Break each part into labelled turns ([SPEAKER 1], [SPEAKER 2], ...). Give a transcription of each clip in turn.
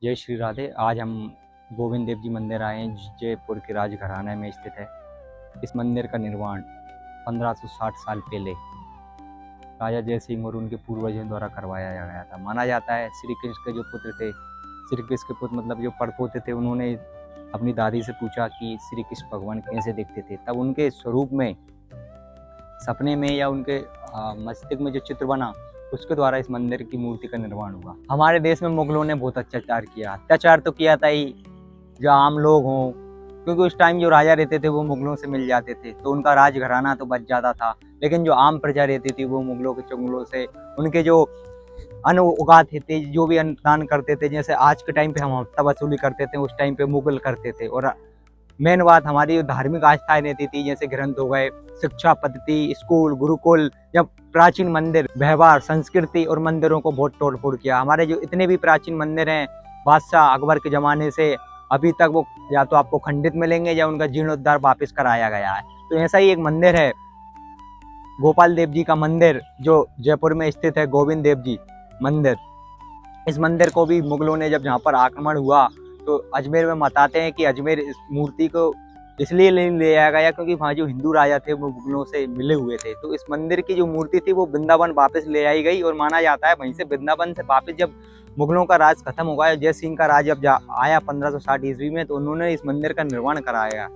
[SPEAKER 1] जय श्री राधे। आज हम गोविंद देव जी मंदिर आए हैं। जयपुर के राजघराना में स्थित है। इस मंदिर का निर्माण 1560 साल पहले राजा जय सिंह और उनके पूर्वजों द्वारा करवाया गया था। माना जाता है श्री कृष्ण के जो पुत्र थे, श्री कृष्ण के पुत्र मतलब जो परपोते थे, उन्होंने अपनी दादी से पूछा कि श्री कृष्ण भगवान कैसे दिखते थे। तब उनके स्वरूप में, सपने में या उनके मस्तिष्क में जो चित्र बना, उसके द्वारा इस मंदिर की मूर्ति का निर्माण हुआ। हमारे देश में मुगलों ने बहुत अत्याचार किया। अत्याचार तो किया था ही, जो आम लोग हों, क्योंकि उस टाइम जो राजा रहते थे वो मुगलों से मिल जाते थे, तो उनका राजघराना तो बच जाता था। लेकिन जो आम प्रजा रहती थी वो मुगलों के चुंगलों से, उनके जो अन्न उगाते थे, जो भी अन्नदान करते थे, जैसे आज के टाइम पे हम हफ्ता वसूली करते थे, उस टाइम पे मुगल करते थे। और मेन बात हमारी जो धार्मिक आस्थाएं रहती थी, जैसे ग्रंथ हो गए, शिक्षा पद्धति, स्कूल, गुरुकुल या प्राचीन मंदिर, व्यवहार, संस्कृति और मंदिरों को बहुत तोड़ फोड़ किया। हमारे जो इतने भी प्राचीन मंदिर हैं, बादशाह अकबर के जमाने से अभी तक, वो या तो आपको खंडित मिलेंगे या उनका जीर्णोद्धार वापस कराया गया है। तो ऐसा ही एक मंदिर है, गोपाल देव जी का मंदिर, जो जयपुर में स्थित है, गोविंद देव जी मंदिर। इस मंदिर को भी मुगलों ने जब यहाँ पर आक्रमण हुआ तो अजमेर में बताते हैं कि अजमेर इस मूर्ति को इसलिए ले आया गया क्योंकि वहाँ जो हिंदू राजा थे वो मुगलों से मिले हुए थे। तो इस मंदिर की जो मूर्ति थी वो वृंदावन वापस ले आई गई, और माना जाता है वहीं से वृंदावन से वापस जब मुगलों का राज खत्म हो गया, जय सिंह का राज जब आया 1560 ईस्वी में, तो उन्होंने इस मंदिर का निर्माण कराया।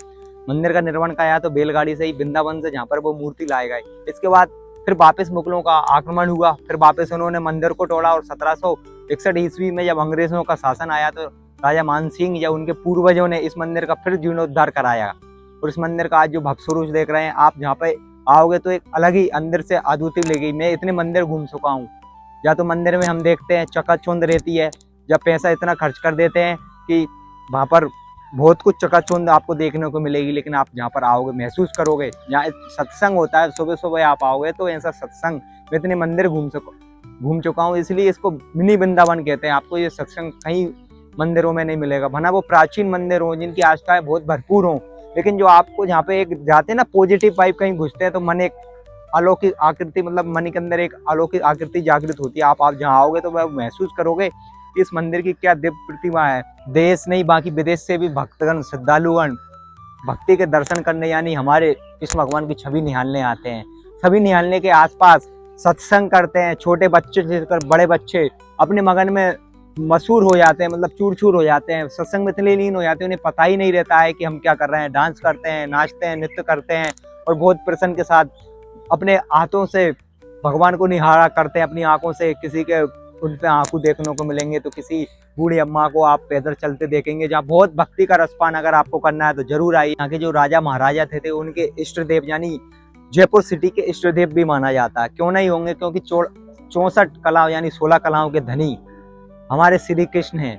[SPEAKER 1] मंदिर का निर्माण कराया तो बैलगाड़ी से ही वृंदावन से जहाँ पर वो मूर्ति लाए गए। इसके बाद फिर वापस मुगलों का आक्रमण हुआ, फिर वापस उन्होंने मंदिर को तोड़ा, और 1761 ईस्वी में जब अंग्रेजों का शासन आया तो राजा मान सिंह या उनके पूर्वजों ने इस मंदिर का फिर जीर्णोद्धार कराया। और इस मंदिर का आज जो भव्य स्वरूप देख रहे हैं आप, जहाँ पे आओगे तो एक अलग ही अंदर से अद्वितीय लगेगी। मैं इतने मंदिर घूम चुका हूँ। या तो मंदिर में हम देखते हैं चकाचौंध रहती है, जब पैसा इतना खर्च कर देते हैं कि वहाँ पर बहुत कुछ चकाचौंध आपको देखने को मिलेगी, लेकिन आप जहाँ पर आओगे महसूस करोगे। जहाँ सत्संग होता है, सुबह सुबह आप आओगे तो ऐसा सत्संग, मैं इतने मंदिर घूम चुका हूँ, इसलिए इसको मिनी वृंदावन कहते हैं। आपको ये सत्संग कहीं मंदिरों में नहीं मिलेगा, भना वो प्राचीन मंदिर हो जिनकी आस्थाएं बहुत भरपूर हों, लेकिन जो आपको जहाँ पे एक जाते हैं ना पॉजिटिव वाइब, कहीं घुसते हैं तो मन एक अलौकिक आकृति, मतलब मन के अंदर एक अलौकिक आकृति जागृत होती है। आप जहाँ आओगे तो वह महसूस करोगे इस मंदिर की क्या दिव्य प्रतिमा है। देश नहीं बाकी विदेश से भी भक्तगण, श्रद्धालुगण भक्ति के दर्शन करने यानी हमारे कृष्ण भगवान की छवि निहालने आते हैं। छवि निहालने के आसपास सत्संग करते हैं। छोटे बच्चे से लेकर बड़े बच्चे अपने मगन में मशहूर हो जाते हैं, मतलब चूर चूर हो जाते हैं, सत्संग में इतने लीन हो जाते हैं, उन्हें पता ही नहीं रहता है कि हम क्या कर रहे हैं। डांस करते हैं, नाचते हैं, नृत्य करते हैं, और बहुत प्रसन्न के साथ अपने हाथों से भगवान को निहारा करते हैं। अपनी आंखों से किसी के उन पे आंसू देखने को मिलेंगे, तो किसी बूढ़ी अम्मा को आप पैदल चलते देखेंगे। जहाँ बहुत भक्ति का रसपान अगर आपको करना है तो जरूर आइए। यहाँ के जो राजा महाराजा थे उनके इष्ट देव, यानी जयपुर सिटी के इष्ट देव भी माना जाता है। क्यों नहीं होंगे, क्योंकि 64 कला यानी 16 कलाओं के धनी हमारे श्री कृष्ण हैं।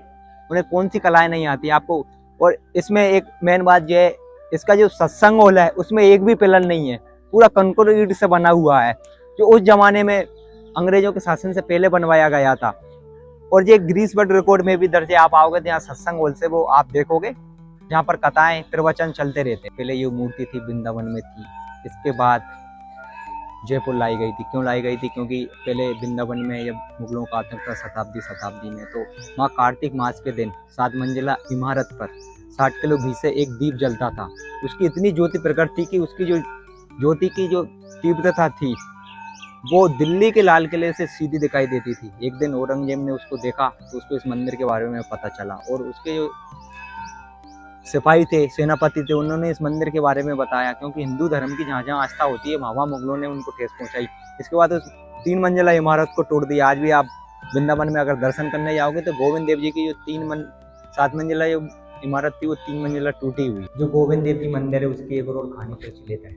[SPEAKER 1] उन्हें कौन सी कलाएं नहीं आती आपको। और इसमें एक मेन बात यह है, इसका जो सत्संग हॉल है उसमें एक भी पिलर नहीं है, पूरा कंक्रीट से बना हुआ है, जो उस जमाने में अंग्रेजों के शासन से पहले बनवाया गया था। और ये ग्रीस वर्ल्ड रिकॉर्ड में भी दर्ज है। आप आओगे तो यहाँ सत्संग हॉल से वो आप देखोगे, जहाँ पर कथाएं प्रवचन चलते रहते। पहले ये मूर्ति थी वृंदावन में थी, इसके बाद जयपुर लाई गई थी। क्यों लाई गई थी, क्योंकि पहले वृंदावन में जब मुगलों का आतंक था शताब्दी में, तो वहाँ कार्तिक मास के दिन 7 मंजिला इमारत पर 60 किलो घी से एक दीप जलता था। उसकी इतनी ज्योति प्रकट थी कि उसकी जो ज्योति की जो तीव्रता थी वो दिल्ली के लाल किले से सीधी दिखाई देती थी। एक दिन औरंगजेब ने उसको देखा तो उसको इस मंदिर के बारे में पता चला, और उसके जो सिपाही थे, सेनापति थे, उन्होंने इस मंदिर के बारे में बताया। क्योंकि हिंदू धर्म की जहाँ जहाँ आस्था होती है वहाँ मुगलों ने उनको ठेस पहुंचाई। इसके बाद उस 3 मंजिला इमारत को तोड़ दिया। आज भी आप वृंदावन में अगर दर्शन करने जाओगे तो गोविंद देव जी की जो 7 मंजिला जो इमारत थी वो 3 मंजिला टूटी हुई। जो गोविंद देव जी मंदिर है उसकी एक और कहानी प्रचलित है।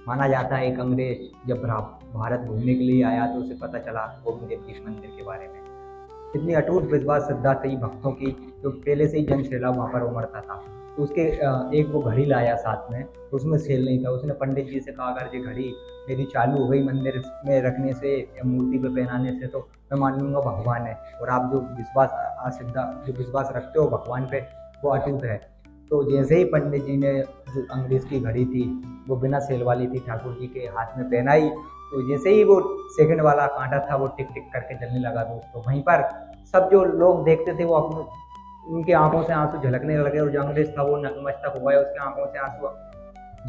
[SPEAKER 1] माना जाता है एक अंग्रेज जब भारत घूमने के लिए आया तो उसे पता चला गोविंद देव जी इस मंदिर के बारे में। इतनी अटूट विश्वास श्रद्धा थी भक्तों की, जो पहले से ही जन सैलाब वहाँ पर उमड़ता था। तो उसके एक वो घड़ी लाया साथ में, तो उसमें सेल नहीं था। उसने पंडित जी से कहा अगर ये घड़ी मेरी चालू हो गई मंदिर में रखने से या मूर्ति पे पहनाने से तो मैं मान लूँगा भगवान है, और आप जो विश्वास रखते हो भगवान पे वो अटूट है। तो जैसे ही पंडित जी ने जो अंग्रेज की घड़ी थी वो बिना सेल वाली थी ठाकुर जी के हाथ में पहनाई, तो जैसे ही वो सेकंड वाला कांटा था वो टिक टिक करके जलने लगा दोस्तों। वहीं पर सब जो लोग देखते थे वो अपने उनकी आंखों से आंसू झलकने लगे और जो अंग्रेज था वो नतमस्तक हुआ है, उसकी आंखों से आंसू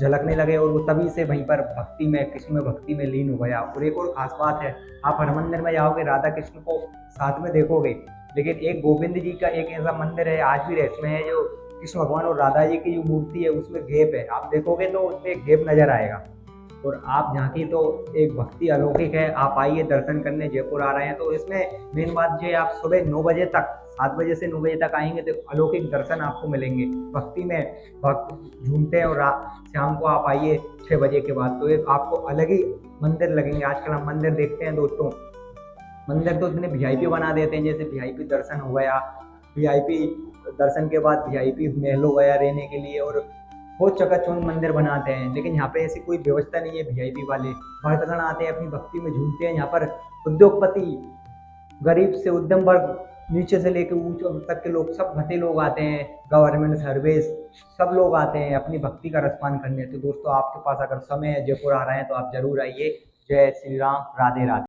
[SPEAKER 1] झलकने लगे और वो तभी से वहीं पर भक्ति में, कृष्ण में भक्ति में लीन हो गया। और एक और खास बात है, आप हरमंदिर में जाओगे राधा कृष्ण को साथ में देखोगे, लेकिन एक गोविंद जी का एक ऐसा मंदिर है आज भी रहस्य में है, जो कृष्ण भगवान और राधा जी की जो मूर्ति है उसमें गैप है, आप देखोगे तो उसमें एक गैप नजर आएगा। और आप झांकी तो एक भक्ति अलौकिक है। आप आइए दर्शन करने, जयपुर आ रहे हैं तो इसमें मेन बात जो है, आप सुबह 9 बजे तक, 7 बजे से 9 बजे तक आएंगे तो अलौकिक दर्शन आपको मिलेंगे। भक्ति में भक्त झूमते हैं। और शाम को आप आइए 6 बजे के बाद तो एक आपको अलग ही मंदिर लगेंगे। आजकल हम मंदिर देखते हैं दोस्तों, मंदिर तो इतने वीआईपी बना देते हैं, जैसे वीआईपी दर्शन हो गया, वीआईपी दर्शन के बाद वीआईपी महल हो गया रहने के लिए, और बहुत चकाचौंध मंदिर बनाते हैं। लेकिन यहाँ पे ऐसी कोई व्यवस्था नहीं है वीआईपी वाले। भक्तगण आते हैं, अपनी भक्ति में झूमते हैं। यहाँ पर उद्योगपति, गरीब से उद्यम वर्ग, नीचे से लेकर ऊंच तक के लोग, सब भते लोग आते हैं, गवर्नमेंट सर्विस, सब लोग आते हैं अपनी भक्ति का रसपान करने। तो दोस्तों आपके पास अगर समय है, जयपुर आ रहे हैं तो आप जरूर आइए। जय श्री राम, राधे राधे।